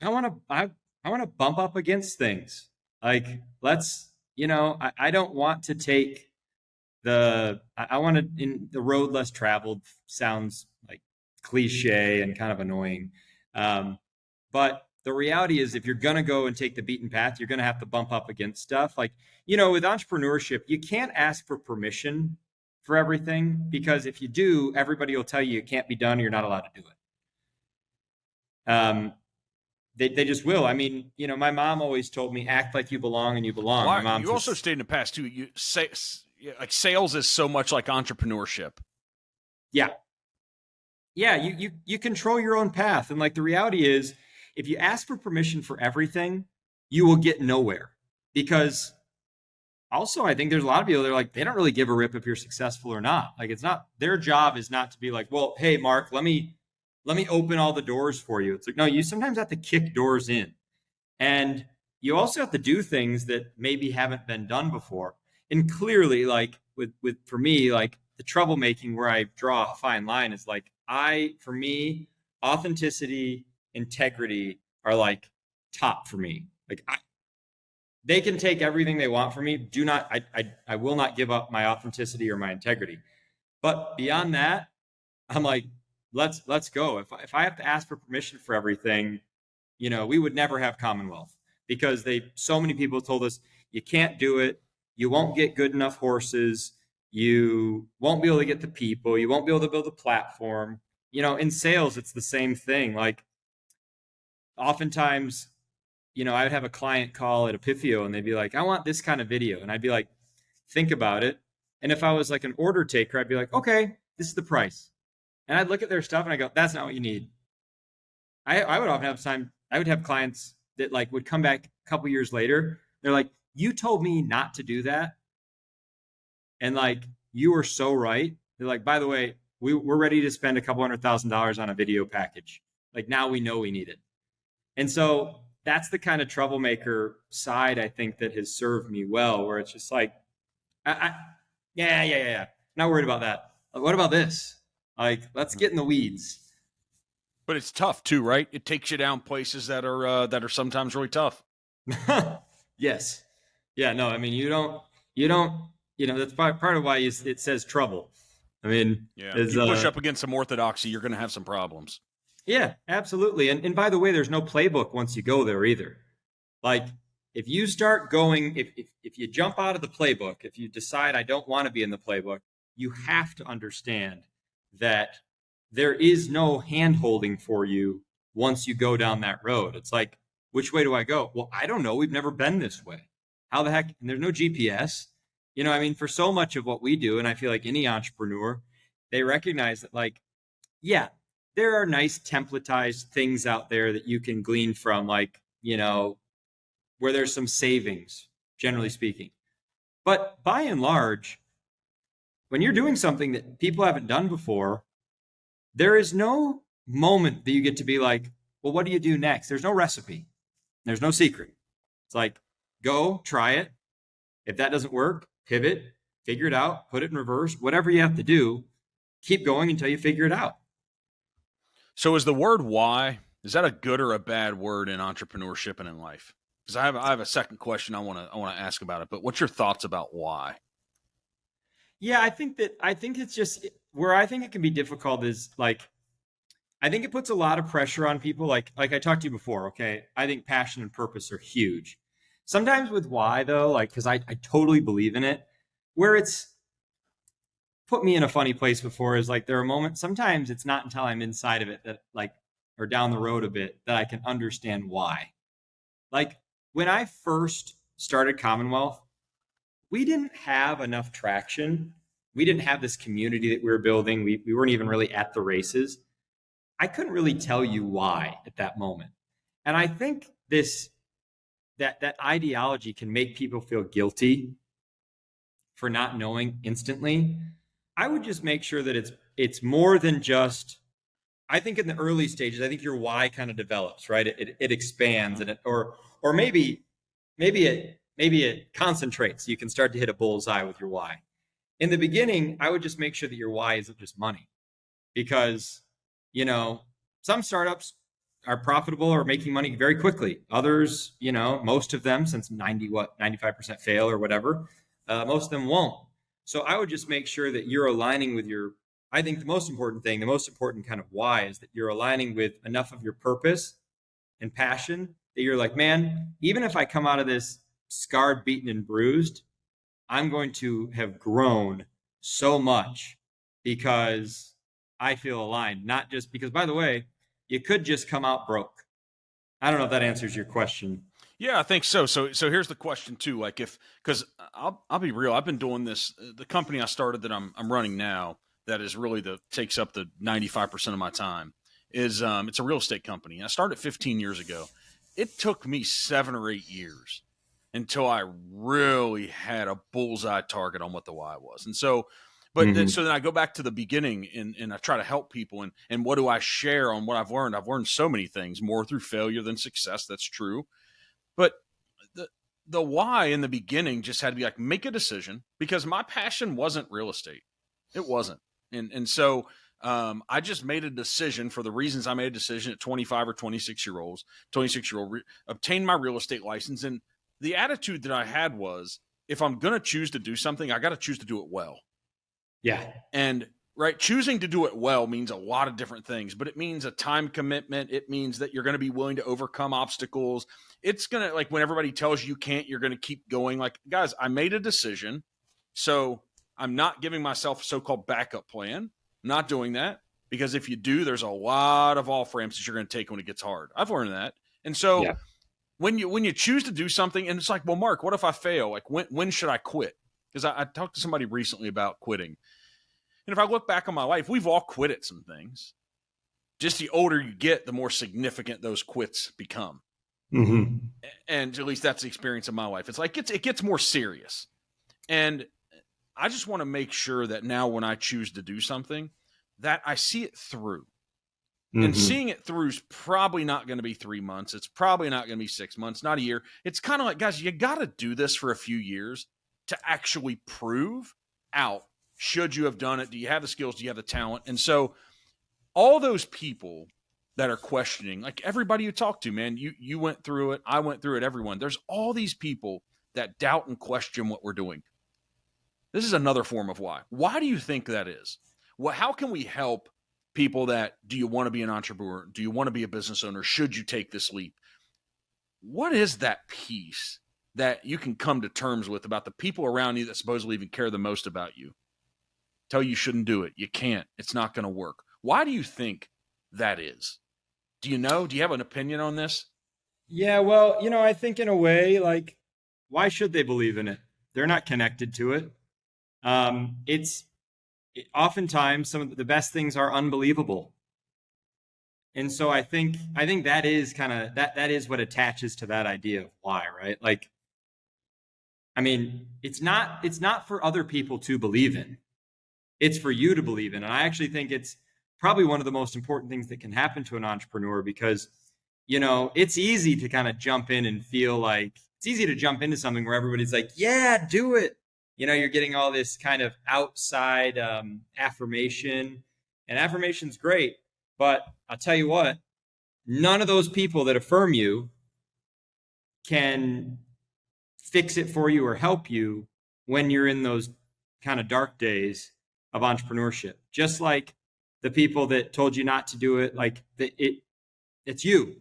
I want to bump up against things. Like, let's, I don't want to take I want to, in the road less traveled sounds like cliche and kind of annoying. But the reality is, if you're going to go and take the beaten path, you're going to have to bump up against stuff. Like, with entrepreneurship, you can't ask for permission for everything, because if you do, everybody will tell you it can't be done, or you're not allowed to do it. They just will. I mean, my mom always told me, act like you belong and you belong. Well, My mom you also stated in the past too, you say like sales is so much like entrepreneurship. Yeah. Yeah, you control your own path. And like, the reality is, if you ask for permission for everything, you will get nowhere. Because also, I think there's a lot of people that are like, they don't really give a rip if you're successful or not. Like, it's not their job is not to be like, well, hey, Mark, let me open all the doors for you. It's like, no, you sometimes have to kick doors in. And you also have to do things that maybe haven't been done before. And clearly, like with for me, like the troublemaking where I draw a fine line is like, for me, authenticity, integrity are like top for me. Like, they can take everything they want from me. I will not give up my authenticity or my integrity. But beyond that, I'm like, let's go. If I have to ask for permission for everything, we would never have Commonwealth, because so many people told us, you can't do it. You won't get good enough horses. You won't be able to get the people. You won't be able to build a platform. In sales, it's the same thing. Like, oftentimes, I would have a client call at Epifio and they'd be like, I want this kind of video. And I'd be like, think about it. And if I was like an order taker, I'd be like, okay, this is the price. And I'd look at their stuff and I go, that's not what you need. I would often I would have clients that like would come back a couple years later. They're like, you told me not to do that. And like, you were so right. They're like, by the way, we're ready to spend a couple $100,000 on a video package. Like, now we know we need it. And so that's the kind of troublemaker side, I think, that has served me well, where it's just like, yeah. Not worried about that. What about this? Like, let's get in the weeds. But it's tough too, right? It takes you down places that are sometimes really tough. Yes. Yeah. No. I mean, you don't. That's part of why it says trouble. I mean, yeah. If you push up against some orthodoxy, you're going to have some problems. Yeah, absolutely. And by the way, there's no playbook once you go there either. Like, if you start going, if you jump out of the playbook, if you decide I don't want to be in the playbook, you have to understand that there is no hand holding for you once you go down that road. It's like, which way do I go? Well, I don't know. We've never been this way. How the heck? And there's no GPS. I mean, for so much of what we do, and I feel like any entrepreneur, they recognize that, like, yeah, there are nice templatized things out there that you can glean from, like, where there's some savings, generally speaking. But by and large, when you're doing something that people haven't done before, there is no moment that you get to be like, well, what do you do next? There's no recipe. There's no secret. It's like, go try it. If that doesn't work, pivot, figure it out, put it in reverse, whatever you have to do, keep going until you figure it out. So is the word why, is that a good or a bad word in entrepreneurship and in life? Because I have a second question I want to ask about it, but what's your thoughts about why? Yeah, I think it's just where I think it can be difficult is like, I think it puts a lot of pressure on people. Like I talked to you before. Okay. I think passion and purpose are huge. Sometimes with why though, like, cause I totally believe in it, where it's put me in a funny place before is like, there are moments, sometimes it's not until I'm inside of it that like, or down the road a bit, that I can understand why. Like, when I first started Commonwealth, we didn't have enough traction. We didn't have this community that we were building. We weren't even really at the races. I couldn't really tell you why at that moment. And I think that ideology can make people feel guilty for not knowing instantly. I would just make sure that it's more than just, I think in the early stages, I think your why kind of develops, right? It expands, and or maybe it concentrates. You can start to hit a bullseye with your why. In the beginning, I would just make sure that your why isn't just money, because, some startups are profitable or making money very quickly. Others, most of them, since 95% fail or whatever, most of them won't. So I would just make sure that you're aligning with I think the most important kind of why is that you're aligning with enough of your purpose and passion that you're like, man, even if I come out of this scarred, beaten, and bruised, I'm going to have grown so much because I feel aligned, not just because, by the way, you could just come out broke. I don't know if that answers your question. Yeah, I think so. So here's the question too. Like because I'll be real. I've been doing this. The company I started that I'm running now, that is really takes up the 95% of my time, is it's a real estate company. I started 15 years ago. It took me 7 or 8 years until I really had a bullseye target on what the why was. And so, so then I go back to the beginning and I try to help people. And what do I share on what I've learned? I've learned so many things, more through failure than success. That's true. But the why in the beginning just had to be like, make a decision, because my passion wasn't real estate. It wasn't. And so I just made a decision for the reasons I made a decision at 25 or 26-year-old, obtained my real estate license. And the attitude that I had was, if I'm going to choose to do something, I got to choose to do it well. Yeah. And choosing to do it well means a lot of different things, but it means a time commitment. It means that you're going to be willing to overcome obstacles. It's going to, like, when everybody tells you can't, you're going to keep going. Like, guys, I made a decision. So I'm not giving myself a so-called backup plan. I'm not doing that, because if you do, there's a lot of off ramps that you're going to take when it gets hard. I've learned that. And so when you choose to do something, and it's like, well, Mark, what if I fail? Like, when should I quit? Because I talked to somebody recently about quitting. And if I look back on my life, we've all quit at some things. Just the older you get, the more significant those quits become. Mm-hmm. And at least that's the experience of my life. It's like it gets more serious. And I just want to make sure that now when I choose to do something, that I see it through. Mm-hmm. And seeing it through is probably not going to be 3 months. It's probably not going to be 6 months, not a year. It's kind of like, guys, you got to do this for a few years to actually prove out. Should you have done it? Do you have the skills? Do you have the talent? And so all those people that are questioning, like everybody you talk to, man, you went through it. I went through it. Everyone. There's all these people that doubt and question what we're doing. This is another form of why. Why do you think that is? Well, how can we help people that, do you want to be an entrepreneur? Do you want to be a business owner? Should you take this leap? What is that piece that you can come to terms with about the people around you that supposedly even care the most about you? Tell you shouldn't do it. You can't. It's not going to work. Why do you think that is? Do you know? Do you have an opinion on this? Yeah, well, I think in a way, like, why should they believe in it? They're not connected to it. Oftentimes some of the best things are unbelievable. And so I think that is kind of that is what attaches to that idea of why, right? Like, I mean, it's not for other people to believe in. It's for you to believe in. And I actually think it's probably one of the most important things that can happen to an entrepreneur, because, it's easy to kind of jump in and feel like it's easy to jump into something where everybody's like, yeah, do it. You're getting all this kind of outside affirmation, and affirmation's great. But I'll tell you what, none of those people that affirm you can fix it for you or help you when you're in those kind of dark days of entrepreneurship. Just like the people that told you not to do it, like it's you.